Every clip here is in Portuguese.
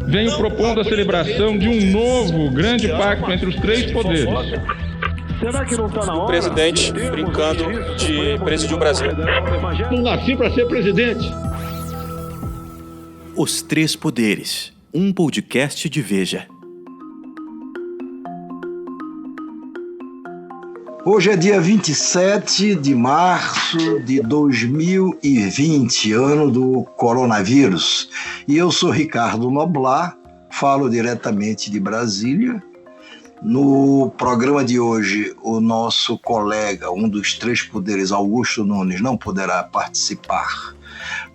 venho propondo a celebração de um novo grande pacto entre os três poderes. O presidente brincando de presidir o Brasil. Não nasci para ser presidente. Os Três Poderes, um podcast de Veja. Hoje é dia 27 de março de 2020, ano do coronavírus. E eu sou Ricardo Noblar, falo diretamente de Brasília. No programa de hoje, o nosso colega, um dos três poderes, Augusto Nunes, não poderá participar,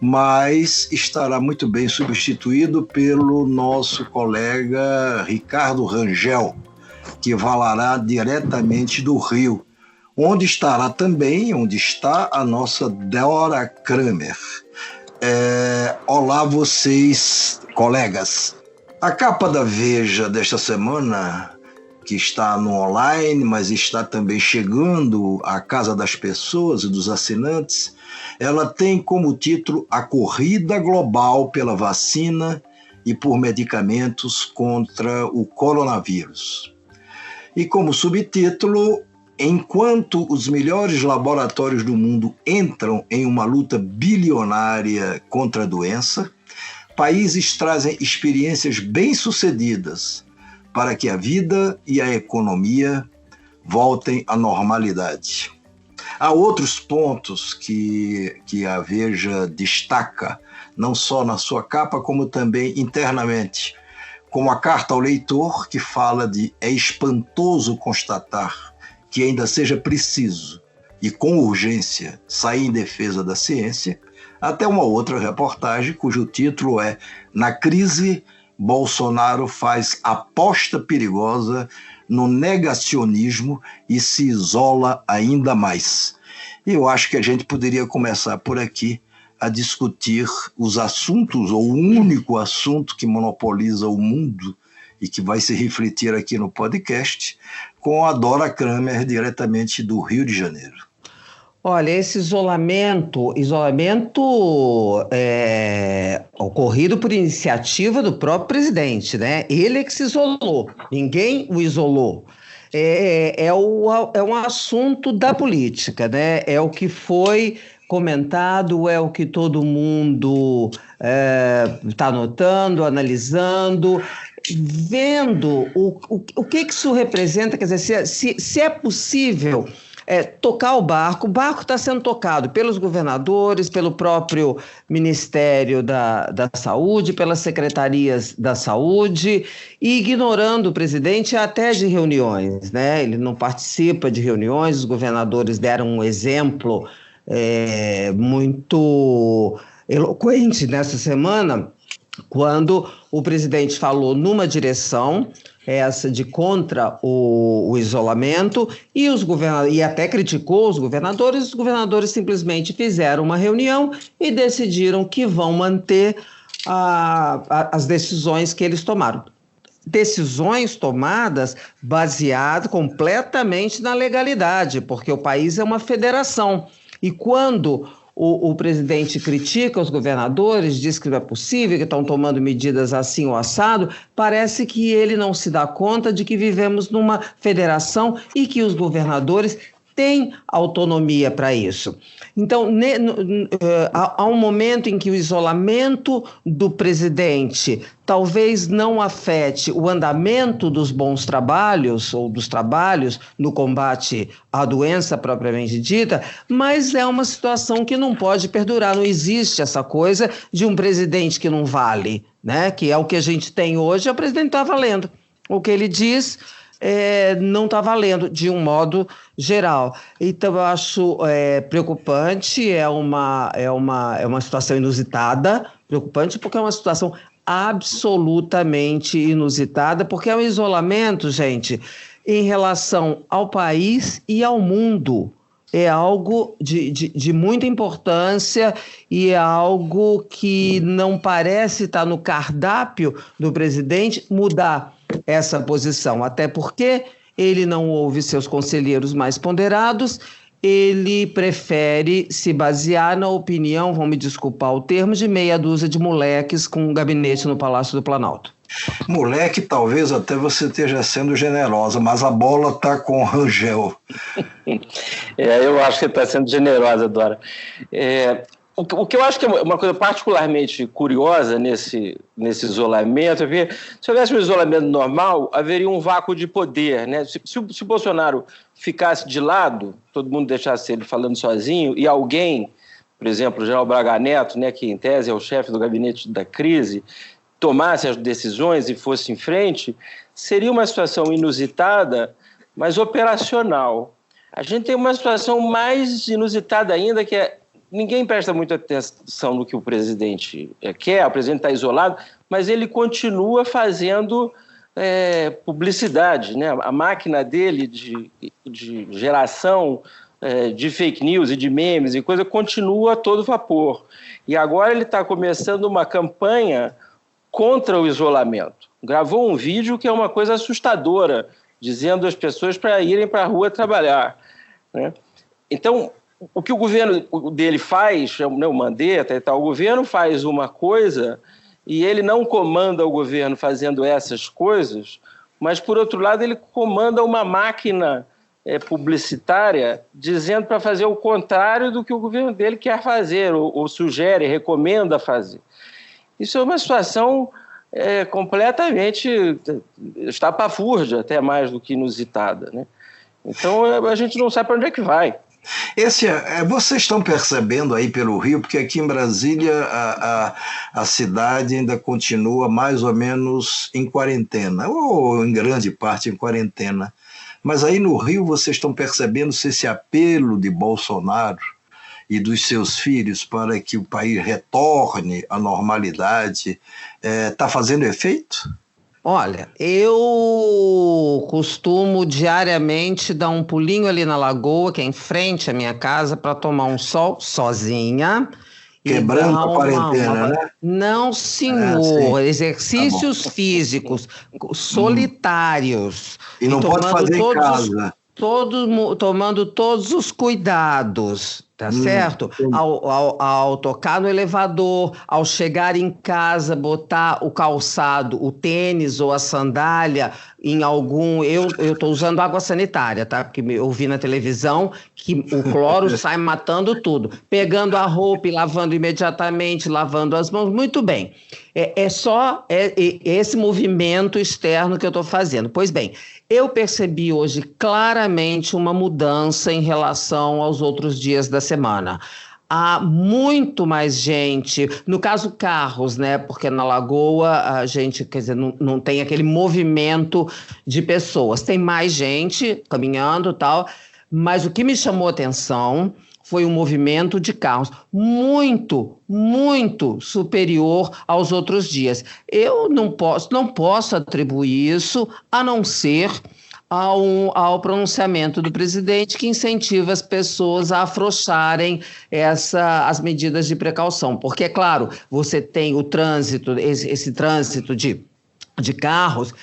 mas estará muito bem substituído pelo nosso colega Ricardo Rangel, que falará diretamente do Rio, onde está a nossa Débora Kramer. Olá vocês, colegas. A capa da Veja desta semana, que está no online, mas está também chegando à casa das pessoas e dos assinantes, ela tem como título A Corrida Global pela Vacina e por Medicamentos contra o Coronavírus. E como subtítulo, enquanto os melhores laboratórios do mundo entram em uma luta bilionária contra a doença, países trazem experiências bem-sucedidas para que a vida e a economia voltem à normalidade. Há outros pontos que a Veja destaca, não só na sua capa, como também internamente, como a carta ao leitor, que fala de é espantoso constatar que ainda seja preciso e com urgência sair em defesa da ciência, até uma outra reportagem cujo título é Na crise, Bolsonaro faz aposta perigosa no negacionismo e se isola ainda mais. E eu acho que a gente poderia começar por aqui a discutir os assuntos, ou o único assunto que monopoliza o mundo e que vai se refletir aqui no podcast, com a Dora Kramer, diretamente do Rio de Janeiro. Olha, esse isolamento ocorrido por iniciativa do próprio presidente, né? Ele é que se isolou, ninguém o isolou. É um assunto da política, né? É o que foi comentado, é o que todo mundo está notando, analisando, vendo o que isso representa, quer dizer, se é possível tocar o barco está sendo tocado pelos governadores, pelo próprio Ministério da Saúde, pelas secretarias da saúde, e ignorando o presidente até de reuniões, né? Ele não participa de reuniões, os governadores deram um exemplo muito eloquente nessa semana, quando o presidente falou numa direção, essa de contra o isolamento, e até criticou os governadores simplesmente fizeram uma reunião e decidiram que vão manter as decisões que eles tomaram. Decisões tomadas baseadas completamente na legalidade, porque o país é uma federação. E quando o presidente critica os governadores, diz que não é possível, que estão tomando medidas assim ou assado, parece que ele não se dá conta de que vivemos numa federação e que os governadores têm autonomia para isso. Então, há um momento em que o isolamento do presidente talvez não afete o andamento dos bons trabalhos ou dos trabalhos no combate à doença propriamente dita, mas é uma situação que não pode perdurar. Não existe essa coisa de um presidente que não vale, né? Que é o que a gente tem hoje, o presidente está valendo. O que ele diz não está valendo de um modo geral. Então, eu acho preocupante, é uma situação inusitada, preocupante porque é uma situação absolutamente inusitada, porque é um isolamento, gente, em relação ao país e ao mundo. É algo de muita importância e é algo que não parece estar no cardápio do presidente mudar essa posição, até porque ele não ouve seus conselheiros mais ponderados ele prefere se basear na opinião, vão me desculpar o termo, de meia dúzia de moleques com um gabinete no Palácio do Planalto. Moleque, talvez até você esteja sendo generosa, mas a bola está com o Rangel. Eu acho que ele está sendo generosa, Dora. O que eu acho que é uma coisa particularmente curiosa nesse isolamento é que, se houvesse um isolamento normal, haveria um vácuo de poder, né? Se o Bolsonaro ficasse de lado, todo mundo deixasse ele falando sozinho, e alguém, por exemplo, o general Braga Neto, né, que em tese é o chefe do gabinete da crise, tomasse as decisões e fosse em frente, seria uma situação inusitada, mas operacional. A gente tem uma situação mais inusitada ainda, que é ninguém presta muita atenção no que o presidente quer, o presidente está isolado, mas ele continua fazendo publicidade, né? A máquina dele de geração de fake news e de memes e coisa continua a todo vapor. E agora ele está começando uma campanha contra o isolamento. Gravou um vídeo que é uma coisa assustadora, dizendo às pessoas para irem para a rua trabalhar, né? Então, o que o governo dele faz, o Mandetta e tal, o governo faz uma coisa e ele não comanda o governo fazendo essas coisas, mas, por outro lado, ele comanda uma máquina publicitária dizendo para fazer o contrário do que o governo dele quer fazer, ou sugere, recomenda fazer. Isso é uma situação completamente estapafúrdia, até mais do que inusitada, né? Então, a gente não sabe para onde é que vai. Vocês estão percebendo aí pelo Rio, porque aqui em Brasília a cidade ainda continua mais ou menos em quarentena, ou em grande parte em quarentena. Mas aí no Rio vocês estão percebendo se esse apelo de Bolsonaro e dos seus filhos para que o país retorne à normalidade está fazendo efeito? Olha, eu costumo diariamente dar um pulinho ali na lagoa, que é em frente à minha casa, para tomar um sol sozinha. Quebrando a quarentena, né? Não, senhor. Exercícios físicos solitários. E não pode fazer em casa. Tomando todos os cuidados, tá certo? Ao tocar no elevador, ao chegar em casa, botar o calçado, o tênis ou a sandália em algum... Eu estou usando água sanitária, tá? Porque eu vi na televisão que o cloro sai matando tudo. Pegando a roupa e lavando imediatamente, lavando as mãos, muito bem. É só esse movimento externo que eu estou fazendo. Pois bem, eu percebi hoje claramente uma mudança em relação aos outros dias da semana. Há muito mais gente, no caso carros, né? Porque na Lagoa a gente, quer dizer, não tem aquele movimento de pessoas. Tem mais gente caminhando e tal, mas o que me chamou a atenção foi um movimento de carros muito, muito superior aos outros dias. Eu não posso atribuir isso a não ser ao pronunciamento do presidente, que incentiva as pessoas a afrouxarem as medidas de precaução. Porque, é claro, você tem o trânsito, esse trânsito de carros,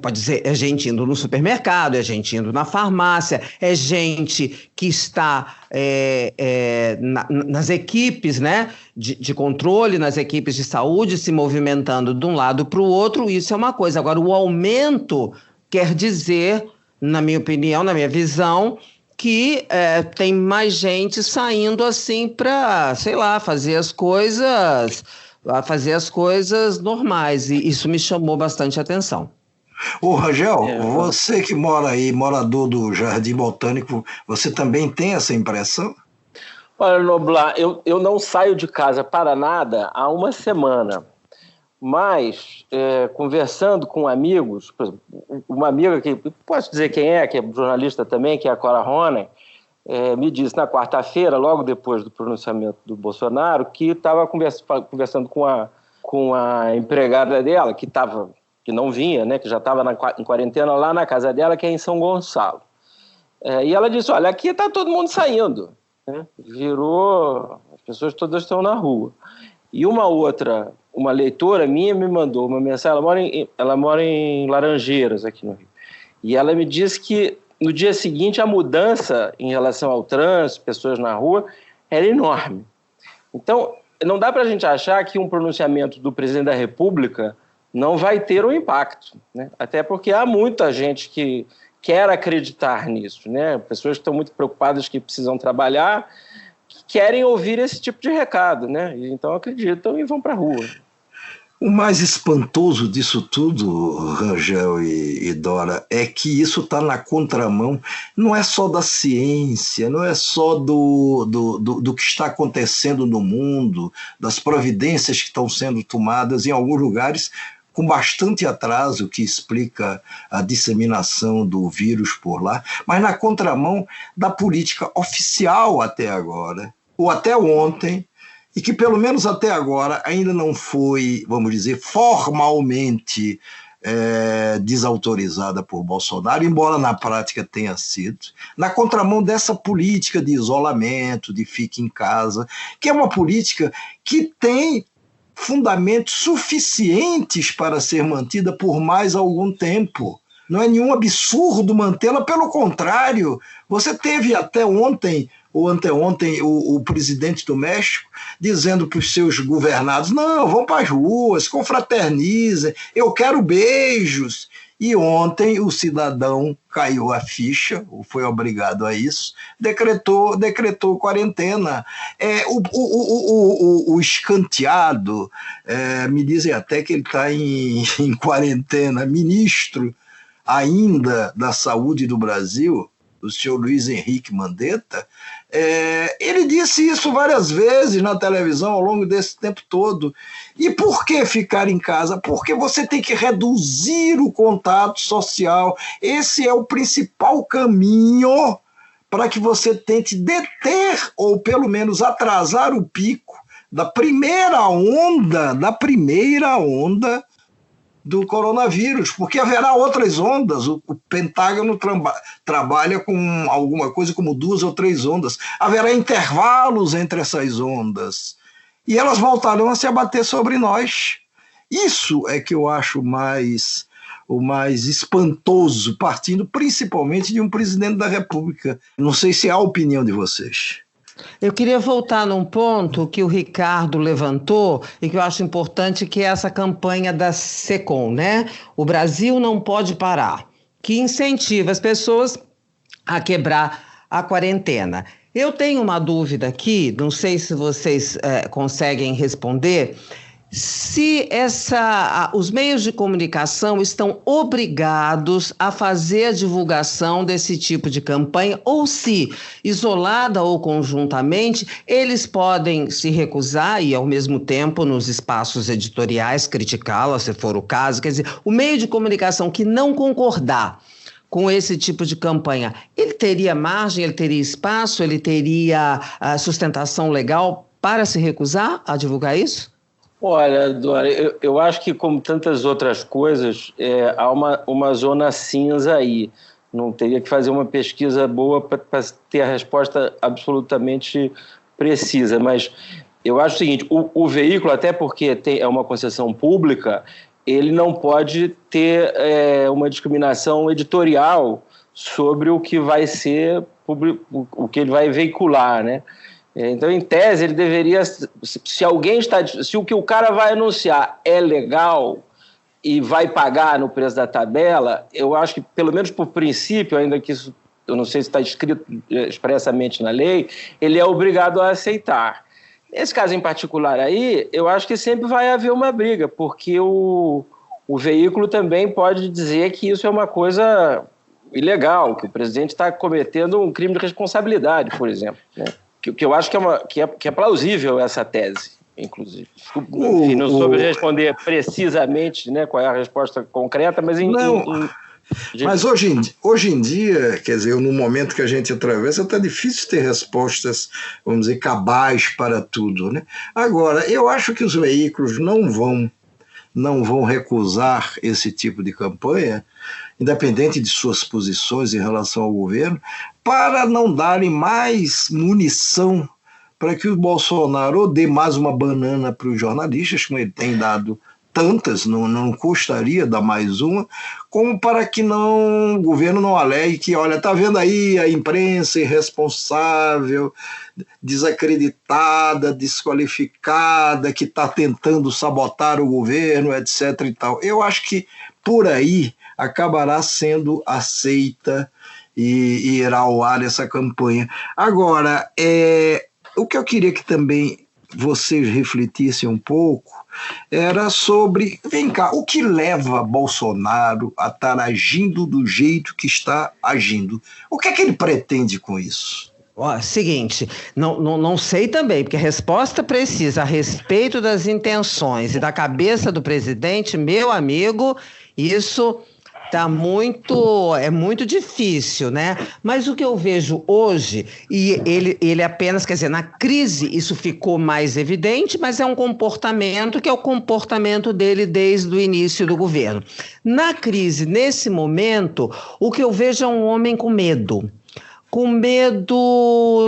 pode ser gente indo no supermercado, é gente indo na farmácia, é gente que está nas equipes, né, de controle, nas equipes de saúde, se movimentando de um lado para o outro. Isso é uma coisa. Agora, o aumento quer dizer, na minha opinião, na minha visão, que tem mais gente saindo assim para, sei lá, fazer as coisas normais, e isso me chamou bastante atenção. Ô Rangel, você que mora aí, morador do Jardim Botânico, você também tem essa impressão? Olha, Noblar, eu não saio de casa para nada há uma semana, mas conversando com amigos, por exemplo, uma amiga que, posso dizer quem é, que é jornalista também, que é a Cora Ronen, me disse na quarta-feira, logo depois do pronunciamento do Bolsonaro, que estava conversando com a empregada dela, que não vinha, né, que já estava em quarentena lá na casa dela, que é em São Gonçalo. E ela disse, olha, aqui está todo mundo saindo, né? As pessoas todas estão na rua. E uma leitora minha me mandou uma mensagem, ela mora em Laranjeiras, aqui no Rio, e ela me disse que no dia seguinte a mudança em relação ao trânsito, pessoas na rua, era enorme. Então, não dá para a gente achar que um pronunciamento do presidente da República não vai ter um impacto, né? Até porque há muita gente que quer acreditar nisso, né? Pessoas que estão muito preocupadas que precisam trabalhar, que querem ouvir esse tipo de recado, né? E então acreditam e vão para a rua. O mais espantoso disso tudo, Rangel e Dora, é que isso está na contramão, não é só da ciência, não é só do que está acontecendo no mundo, das providências que estão sendo tomadas em alguns lugares com bastante atraso, que explica a disseminação do vírus por lá, mas na contramão da política oficial até agora, ou até ontem, e que pelo menos até agora ainda não foi, vamos dizer, formalmente desautorizada por Bolsonaro, embora na prática tenha sido, na contramão dessa política de isolamento, de fique em casa, que é uma política que tem fundamentos suficientes para ser mantida por mais algum tempo. Não é nenhum absurdo mantê-la, pelo contrário, você teve até ontem ou anteontem o presidente do México dizendo para os seus governados, não, vão para as ruas, confraternizem, eu quero beijos. E ontem o cidadão caiu a ficha, ou foi obrigado a isso, decretou quarentena. O escanteado, me dizem até que ele está em quarentena, ministro ainda da Saúde do Brasil, o senhor Luiz Henrique Mandetta, ele disse isso várias vezes na televisão ao longo desse tempo todo. E por que ficar em casa? Porque você tem que reduzir o contato social. Esse é o principal caminho para que você tente deter, ou pelo menos atrasar o pico da primeira onda do coronavírus, porque haverá outras ondas. O Pentágono trabalha com alguma coisa como 2 ou 3 ondas. Haverá intervalos entre essas ondas. E elas voltarão a se abater sobre nós. Isso é que eu acho o mais espantoso, partindo principalmente de um presidente da República. Não sei se é a opinião de vocês. Eu queria voltar num ponto que o Ricardo levantou e que eu acho importante, que é essa campanha da SECOM, né? O Brasil não pode parar, que incentiva as pessoas a quebrar a quarentena. Eu tenho uma dúvida aqui, não sei se vocês conseguem responder, se os meios de comunicação estão obrigados a fazer a divulgação desse tipo de campanha, ou se, isolada ou conjuntamente, eles podem se recusar e, ao mesmo tempo, nos espaços editoriais, criticá-la, se for o caso. Quer dizer, o meio de comunicação que não concordar com esse tipo de campanha, ele teria margem, ele teria espaço, ele teria sustentação legal para se recusar a divulgar isso? Olha, Dora, eu acho que, como tantas outras coisas, há uma zona cinza aí. Não teria que fazer uma pesquisa boa para ter a resposta absolutamente precisa. Mas eu acho o seguinte, o veículo, até porque é uma concessão pública, ele não pode ter uma discriminação editorial sobre o que vai ser o que ele vai veicular, né? Então, em tese, ele deveria, se o que o cara vai anunciar é legal e vai pagar no preço da tabela, eu acho que, pelo menos por princípio, ainda que isso, eu não sei se está escrito expressamente na lei, ele é obrigado a aceitar. Nesse caso em particular aí, eu acho que sempre vai haver uma briga, porque o veículo também pode dizer que isso é uma coisa ilegal, que o presidente está cometendo um crime de responsabilidade, por exemplo, né? Que eu acho que é plausível essa tese, inclusive. Enfim, não soube responder precisamente, né, qual é a resposta concreta, mas... Mas hoje em dia, quer dizer, no momento que a gente atravessa, está difícil ter respostas, vamos dizer, cabais para tudo, né? Agora, eu acho que os veículos não vão recusar esse tipo de campanha, independente de suas posições em relação ao governo, para não darem mais munição para que o Bolsonaro dê mais uma banana para os jornalistas, como ele tem dado tantas, não custaria dar mais uma, como para que o governo não alegue que, olha, está vendo aí a imprensa irresponsável, desacreditada, desqualificada, que está tentando sabotar o governo, etc. e tal. Eu acho que por aí acabará sendo aceita e irá ao ar essa campanha. Agora, o que eu queria que também vocês refletissem um pouco era sobre, vem cá, o que leva Bolsonaro a estar agindo do jeito que está agindo? O que é que ele pretende com isso? Seguinte, não sei também, porque a resposta precisa a respeito das intenções e da cabeça do presidente, meu amigo, isso é muito difícil, né? Mas o que eu vejo hoje, e ele apenas, quer dizer, na crise isso ficou mais evidente, mas é um comportamento que é o comportamento dele desde o início do governo. Na crise, nesse momento, o que eu vejo é um homem com medo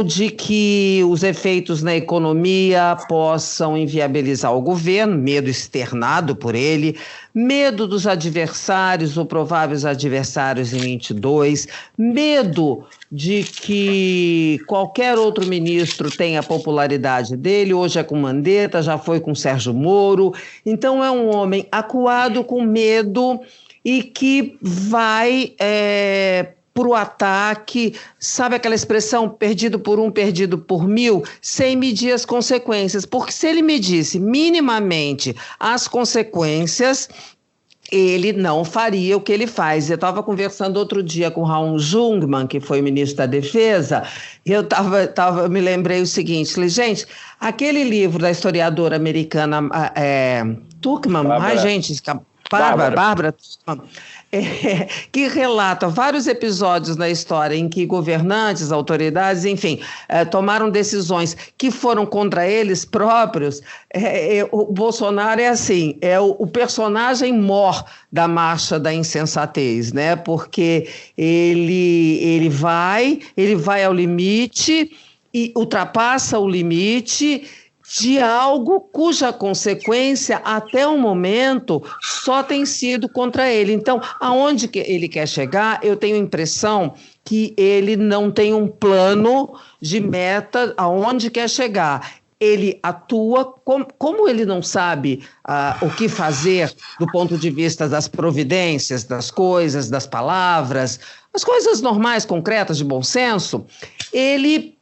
de que os efeitos na economia possam inviabilizar o governo, medo externado por ele, medo dos adversários ou prováveis adversários em 22, medo de que qualquer outro ministro tenha a popularidade dele, hoje é com Mandetta, já foi com Sérgio Moro, então é um homem acuado com medo e que vai para o ataque, sabe aquela expressão, perdido por um, perdido por mil, sem medir as consequências, porque se ele medisse minimamente as consequências, ele não faria o que ele faz. Eu estava conversando outro dia com Raul Jungmann, que foi ministro da Defesa, e eu me lembrei o seguinte, falei, gente, aquele livro da historiadora americana Tuchman, Bárbara Tuchman, que relata vários episódios na história em que governantes, autoridades, enfim, tomaram decisões que foram contra eles próprios. O Bolsonaro é assim, é o personagem mor da marcha da insensatez, né? Porque ele vai ao limite e ultrapassa o limite de algo cuja consequência, até o momento, só tem sido contra ele. Então, aonde que ele quer chegar, eu tenho a impressão que ele não tem um plano de meta aonde quer chegar. Ele atua, como ele não sabe o que fazer do ponto de vista das providências, das coisas, das palavras, as coisas normais, concretas, de bom senso, ele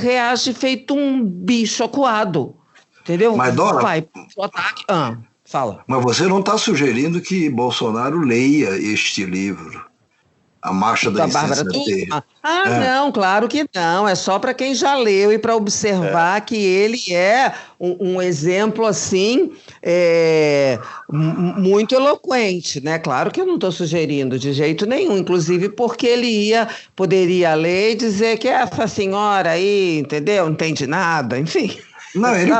reage feito um bicho acuado, entendeu? Mas, Dora, vai pro ataque. Fala. Mas você não está sugerindo que Bolsonaro leia este livro, A Marcha da Insensatez? Não, claro que não. É só para quem já leu e para observar que ele é um exemplo, assim, muito eloquente, né? Claro que eu não estou sugerindo de jeito nenhum, inclusive porque ele poderia ler e dizer que essa senhora aí, entendeu? Não entende nada, enfim. Não, ele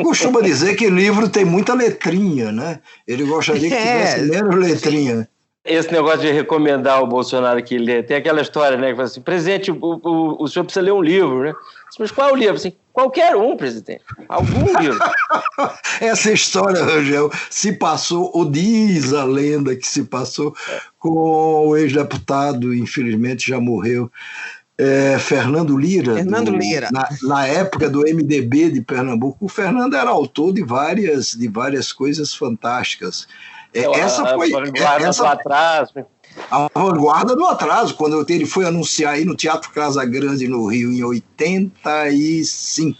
costuma dizer que o livro tem muita letrinha, né? Ele gostaria que tivesse menos letrinha. Esse negócio de recomendar o Bolsonaro que lê, tem aquela história, né, que fala assim, presidente, o senhor precisa ler um livro, né? Mas qual é o livro? Assim, qualquer um, presidente. Algum livro. Essa história, Rangel, se passou, ou diz a lenda que se passou com o ex-deputado, infelizmente já morreu, Fernando Lira. Na época do MDB de Pernambuco. O Fernando era autor de várias coisas fantásticas. Essa foi a vanguarda do atraso. A vanguarda do atraso, quando ele foi anunciar aí no Teatro Casa Grande, no Rio, em 85,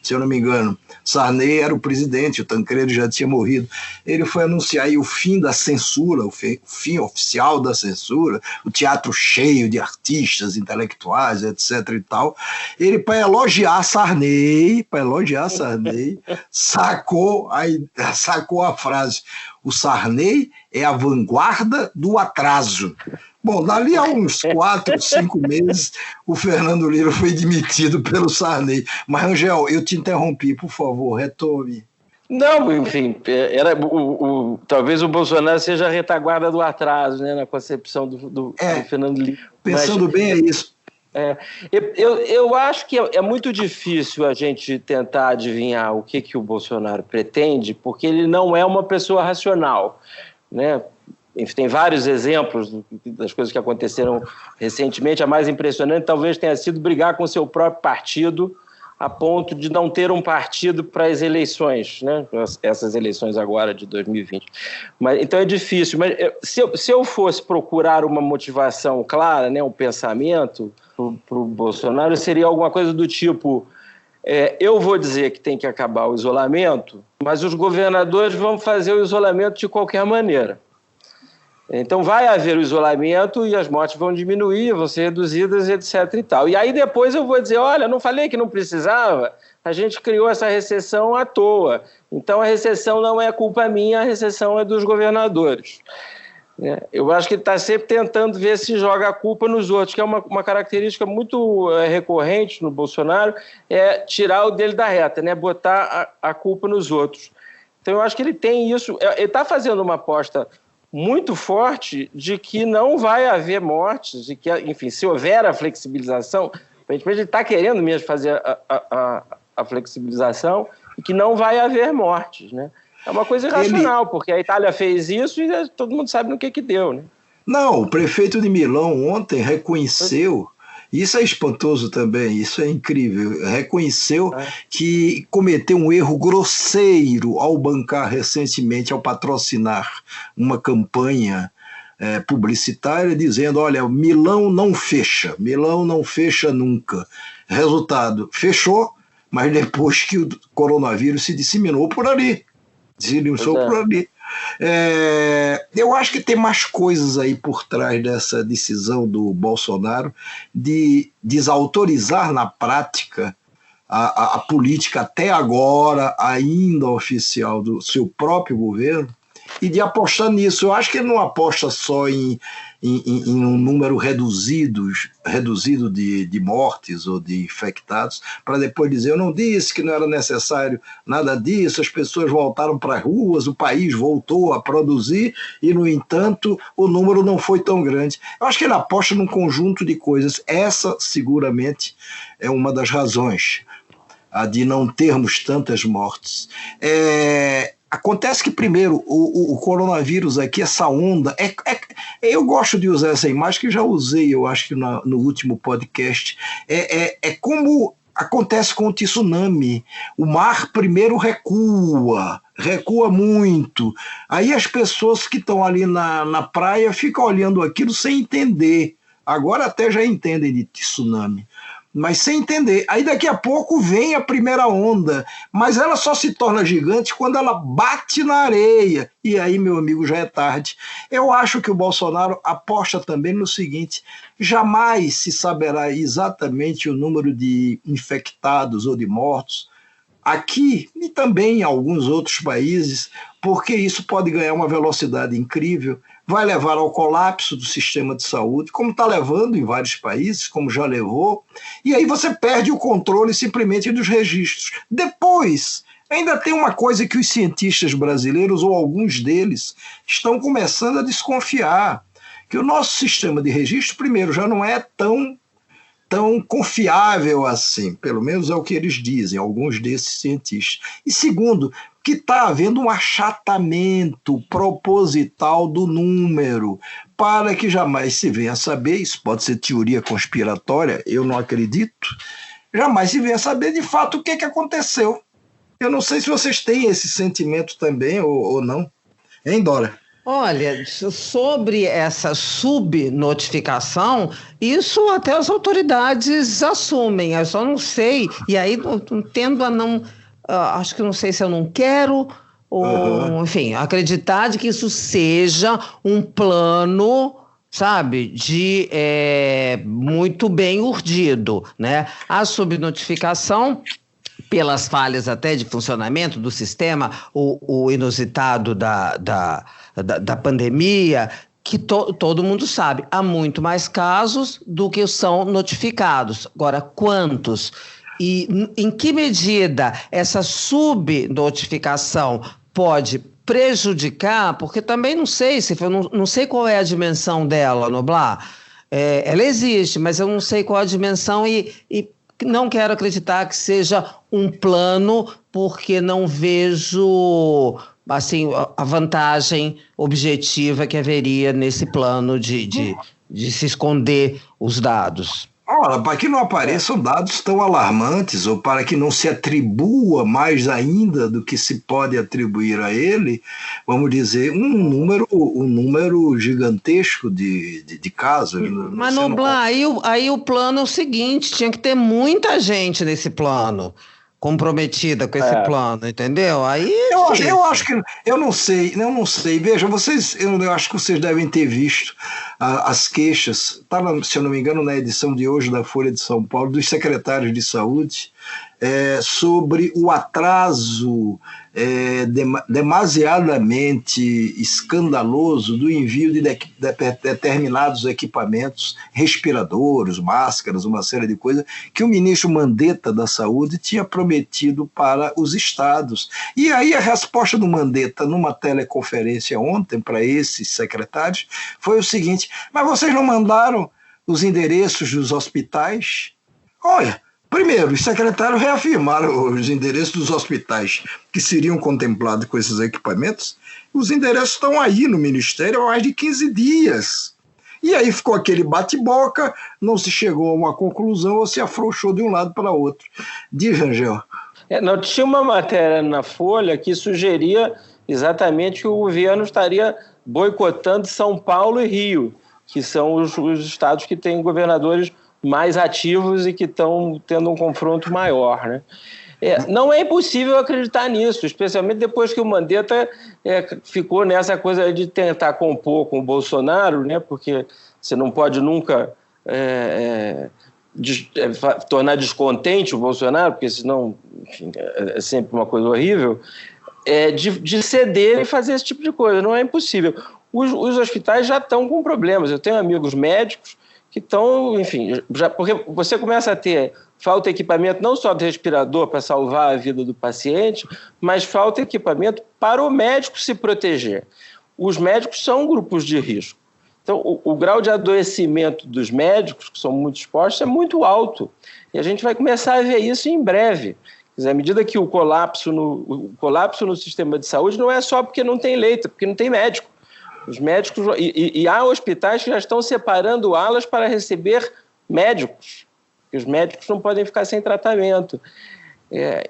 se eu não me engano. Sarney era o presidente, o Tancredo já tinha morrido. Ele foi anunciar aí o fim da censura, o fim oficial da censura, o teatro cheio de artistas, intelectuais, etc. e tal. Ele, para elogiar Sarney, sacou a frase: o Sarney é a vanguarda do atraso. Bom, dali a uns 4, 5 meses, o Fernando Lira foi demitido pelo Sarney. Mas, Rangel, eu te interrompi, por favor, retome. Não, enfim, talvez o Bolsonaro seja a retaguarda do atraso, né, na concepção do Fernando Lira. Pensando bem, é isso. Eu acho que é muito difícil a gente tentar adivinhar o que o Bolsonaro pretende, porque ele não é uma pessoa racional, né? Enfim, tem vários exemplos das coisas que aconteceram recentemente. A mais impressionante talvez tenha sido brigar com o seu próprio partido a ponto de não ter um partido para as eleições, né? Essas eleições agora de 2020. Então é difícil. Mas se eu fosse procurar uma motivação clara, né, um pensamento para o Bolsonaro, seria alguma coisa do tipo: eu vou dizer que tem que acabar o isolamento, mas os governadores vão fazer o isolamento de qualquer maneira. Então vai haver o isolamento e as mortes vão diminuir, vão ser reduzidas, etc. e tal. E aí depois eu vou dizer: olha, não falei que não precisava? A gente criou essa recessão à toa. Então a recessão não é culpa minha, a recessão é dos governadores. Eu acho que ele está sempre tentando ver se joga a culpa nos outros, que é uma característica muito recorrente no Bolsonaro, é tirar o dele da reta, né? Botar a culpa nos outros. Então eu acho que ele tem isso, ele está fazendo uma aposta muito forte de que não vai haver mortes, de que, enfim, se houver a flexibilização, aparentemente ele está querendo mesmo fazer a flexibilização, e que não vai haver mortes, né? É uma coisa irracional, porque a Itália fez isso e todo mundo sabe no que deu, né? Não, o prefeito de Milão ontem reconheceu, isso é espantoso também, isso é incrível, reconheceu que cometeu um erro grosseiro ao bancar recentemente, ao patrocinar uma campanha publicitária dizendo: olha, Milão não fecha nunca. Resultado, fechou, mas depois que o coronavírus se disseminou por ali. Eu acho que tem mais coisas aí por trás dessa decisão do Bolsonaro de desautorizar na prática a política até agora ainda oficial do seu próprio governo e de apostar nisso. Eu acho que ele não aposta só em um número reduzido de mortes ou de infectados, para depois dizer: eu não disse que não era necessário nada disso, as pessoas voltaram para as ruas, o país voltou a produzir e, no entanto, o número não foi tão grande. Eu acho que ele aposta num conjunto de coisas. Essa, seguramente, é uma das razões, a de não termos tantas mortes. Acontece que, primeiro, o coronavírus aqui, essa onda, eu gosto de usar essa imagem que já usei, eu acho que no último podcast, é como acontece com o tsunami. O mar primeiro recua muito, aí as pessoas que estão ali na praia ficam olhando aquilo sem entender. Agora até já entendem de tsunami, mas sem entender. Aí daqui a pouco vem a primeira onda, mas ela só se torna gigante quando ela bate na areia, e aí, meu amigo, já é tarde. Eu acho que o Bolsonaro aposta também no seguinte: jamais se saberá exatamente o número de infectados ou de mortos aqui e também em alguns outros países, porque isso pode ganhar uma velocidade incrível, vai levar ao colapso do sistema de saúde, como está levando em vários países, como já levou, e aí você perde o controle simplesmente dos registros. Depois, ainda tem uma coisa que os cientistas brasileiros, ou alguns deles, estão começando a desconfiar, que o nosso sistema de registro, primeiro, já não é tão confiável assim, pelo menos é o que eles dizem, alguns desses cientistas. E segundo, que está havendo um achatamento proposital do número, para que jamais se venha a saber, isso pode ser teoria conspiratória, eu não acredito, jamais se venha a saber de fato o que aconteceu. Eu não sei se vocês têm esse sentimento também ou não. Hein, Dora? Olha, sobre essa subnotificação, isso até as autoridades assumem, eu só não sei, e aí tendo a não, acho que não sei se eu não quero, ou, enfim, acreditar de que isso seja um plano, sabe, de muito bem urdido, né? A subnotificação, pelas falhas até de funcionamento do sistema, o inusitado da pandemia, que todo mundo sabe, há muito mais casos do que são notificados. Agora, quantos? E em que medida essa subnotificação pode prejudicar? Porque também não sei qual é a dimensão dela, Noblar. ela existe, mas eu não sei qual a dimensão e não quero acreditar que seja um plano, porque não vejo assim, a vantagem objetiva que haveria nesse plano de se esconder os dados. Ora, para que não apareçam dados tão alarmantes ou para que não se atribua mais ainda do que se pode atribuir a ele, vamos dizer, um número gigantesco de casos. Mas, Noblar, aí o plano é o seguinte, tinha que ter muita gente nesse plano, comprometida com esse plano, entendeu? Aí eu acho que eu não sei. Veja, eu acho que vocês devem ter visto as queixas, se eu não me engano, na edição de hoje da Folha de São Paulo, dos secretários de saúde, sobre o atraso demasiadamente escandaloso do envio de determinados equipamentos, respiradores, máscaras, uma série de coisas, que o ministro Mandetta da Saúde tinha prometido para os estados. E aí a resposta do Mandetta numa teleconferência ontem para esses secretários foi o seguinte: mas vocês não mandaram os endereços dos hospitais? Olha, primeiro, os secretários reafirmaram os endereços dos hospitais que seriam contemplados com esses equipamentos. Os endereços estão aí no Ministério há mais de 15 dias. E aí ficou aquele bate-boca, não se chegou a uma conclusão ou se afrouxou de um lado para o outro. Diz, Rangel. Não, tinha uma matéria na Folha que sugeria exatamente que o governo estaria boicotando São Paulo e Rio, que são os estados que têm governadores mais ativos e que estão tendo um confronto maior, né? Não é impossível acreditar nisso, especialmente depois que o Mandetta ficou nessa coisa de tentar compor com o Bolsonaro, né? Porque você não pode nunca tornar descontente o Bolsonaro, porque senão, enfim, é sempre uma coisa horrível, de ceder e fazer esse tipo de coisa. Não é impossível. Os hospitais já estão com problemas. Eu tenho amigos médicos que estão, enfim, porque você começa a ter falta de equipamento não só de respirador para salvar a vida do paciente, mas falta de equipamento para o médico se proteger. Os médicos são grupos de risco. Então, o grau de adoecimento dos médicos, que são muito expostos, é muito alto. E a gente vai começar a ver isso em breve. Quer dizer, à medida que o colapso no sistema de saúde não é só porque não tem leito, é porque não tem médico. Os médicos, e há hospitais que já estão separando alas para receber médicos, porque os médicos não podem ficar sem tratamento.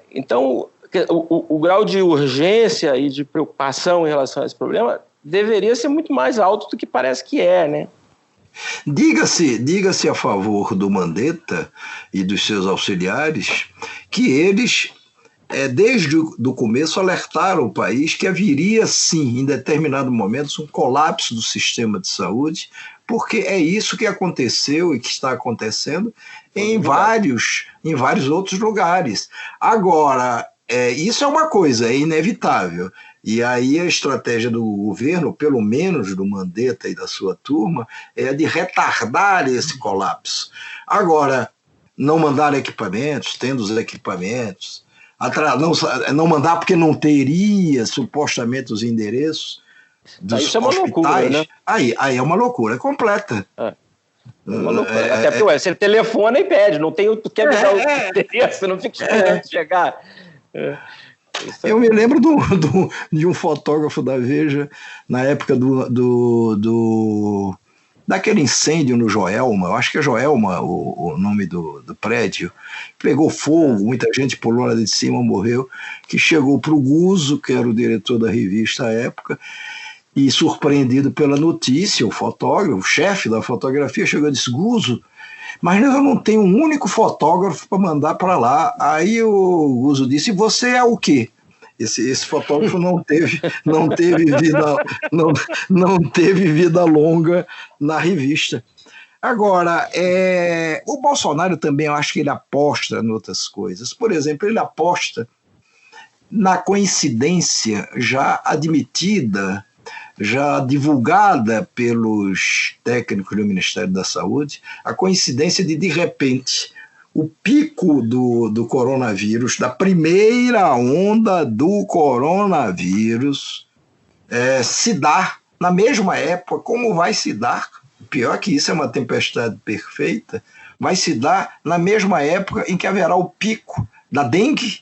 Então, o grau de urgência e de preocupação em relação a esse problema deveria ser muito mais alto do que parece que é, né? Diga-se a favor do Mandetta e dos seus auxiliares que eles, desde o começo, alertaram o país que haveria, sim, em determinados momentos, um colapso do sistema de saúde, porque é isso que aconteceu e que está acontecendo em vários outros lugares. Agora, isso é uma coisa, é inevitável. E aí a estratégia do governo, pelo menos do Mandetta e da sua turma, é de retardar esse colapso. Agora, não mandar equipamentos, tendo os equipamentos, não mandar porque não teria supostamente os endereços dos isso hospitais, é uma loucura, né? Aí é uma loucura completa. Uma loucura. Até porque você telefona e pede, não tem quer me dar o endereço, não fica esperando chegar. Eu me lembro de um fotógrafo da Veja, na época daquele incêndio no Joelma, eu acho que é Joelma o nome do prédio, pegou fogo, muita gente pulou lá de cima, morreu, que chegou para o Guzzo, que era o diretor da revista à época, e surpreendido pela notícia, o fotógrafo, o chefe da fotografia, chegou e disse: Guzzo, mas eu não tenho um único fotógrafo para mandar para lá. Aí o Guzzo disse: e você é o quê? Esse fotógrafo não teve vida longa na revista. Agora, o Bolsonaro também, eu acho que ele aposta em outras coisas. Por exemplo, ele aposta na coincidência já admitida, já divulgada pelos técnicos do Ministério da Saúde, a coincidência de repente, o pico do coronavírus, da primeira onda do coronavírus, se dá na mesma época, como vai se dar pior que isso é uma tempestade perfeita, vai se dar na mesma época em que haverá o pico da dengue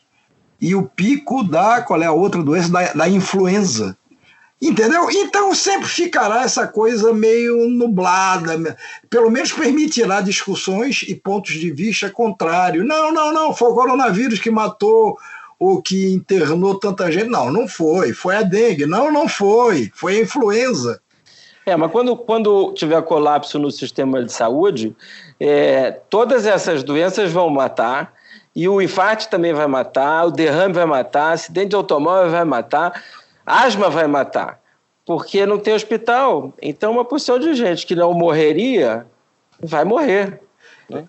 e o pico da, qual é a outra doença, da influenza. Entendeu? Então sempre ficará essa coisa meio nublada, pelo menos permitirá discussões e pontos de vista contrários. Não, foi o coronavírus que matou ou que internou tanta gente. Não foi a dengue. Não foi a influenza. Mas quando tiver colapso no sistema de saúde, todas essas doenças vão matar, e o infarto também vai matar, o derrame vai matar, acidente de automóvel vai matar, asma vai matar, porque não tem hospital. Então uma porção de gente que não morreria vai morrer. Né?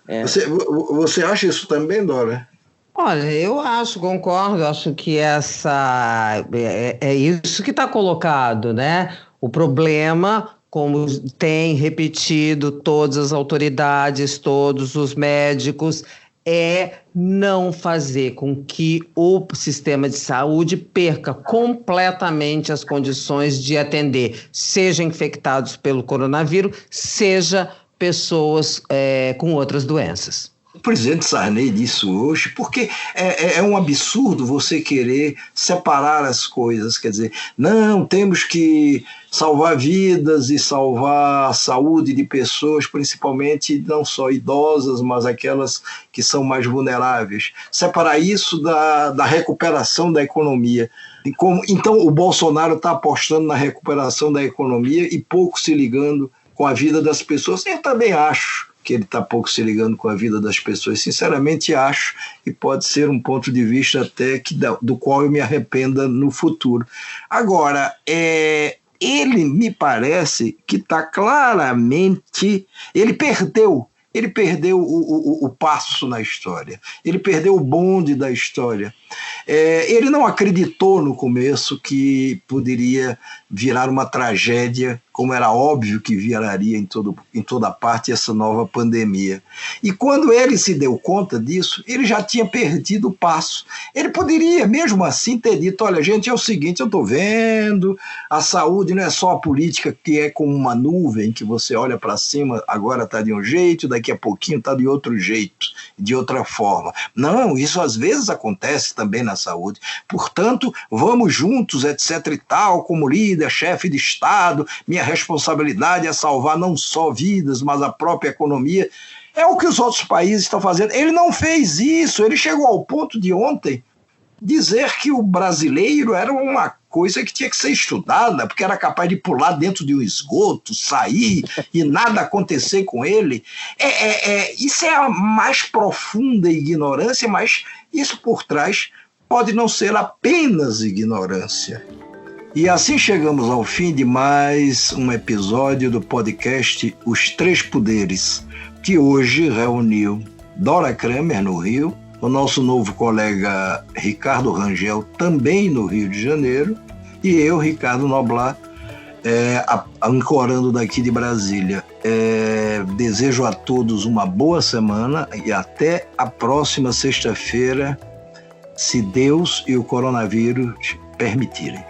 Você acha isso também, Dora? Olha, eu concordo, acho que é isso que está colocado, né? O problema, como tem repetido todas as autoridades, todos os médicos, é não fazer com que o sistema de saúde perca completamente as condições de atender, seja infectados pelo coronavírus, seja pessoas com outras doenças. O presidente Sarney disse hoje, porque é um absurdo você querer separar as coisas, quer dizer, não, temos que salvar vidas e salvar a saúde de pessoas, principalmente não só idosas, mas aquelas que são mais vulneráveis. Separar isso da recuperação da economia. Então o Bolsonaro está apostando na recuperação da economia e pouco se ligando com a vida das pessoas. Eu também acho que ele está pouco se ligando com a vida das pessoas. Sinceramente acho, e pode ser um ponto de vista até do qual eu me arrependa no futuro. Agora, ele me parece que está claramente... Ele perdeu o passo na história, ele perdeu o bonde da história. Ele não acreditou no começo que poderia virar uma tragédia, como era óbvio que viraria em toda parte essa nova pandemia. E quando ele se deu conta disso, ele já tinha perdido o passo. Ele poderia, mesmo assim, ter dito, olha, gente, é o seguinte, eu estou vendo, a saúde não é só a política que é como uma nuvem, que você olha para cima, agora está de um jeito, daqui a pouquinho está de outro jeito, de outra forma. Não, isso às vezes acontece também na saúde. Portanto, vamos juntos, etc e tal, como líder, chefe de Estado, minha responsabilidade é salvar não só vidas, mas a própria economia. É o que os outros países estão fazendo. Ele não fez isso, ele chegou ao ponto de ontem dizer que o brasileiro era uma coisa que tinha que ser estudada, porque era capaz de pular dentro de um esgoto, sair e nada acontecer com ele. Isso é a mais profunda ignorância, mas isso por trás pode não ser apenas ignorância. E assim chegamos ao fim de mais um episódio do podcast Os Três Poderes, que hoje reuniu Dora Kramer, no Rio, o nosso novo colega Ricardo Rangel, também no Rio de Janeiro, e eu, Ricardo Noblat, ancorando daqui de Brasília. Desejo a todos uma boa semana e até a próxima sexta-feira, se Deus e o coronavírus permitirem.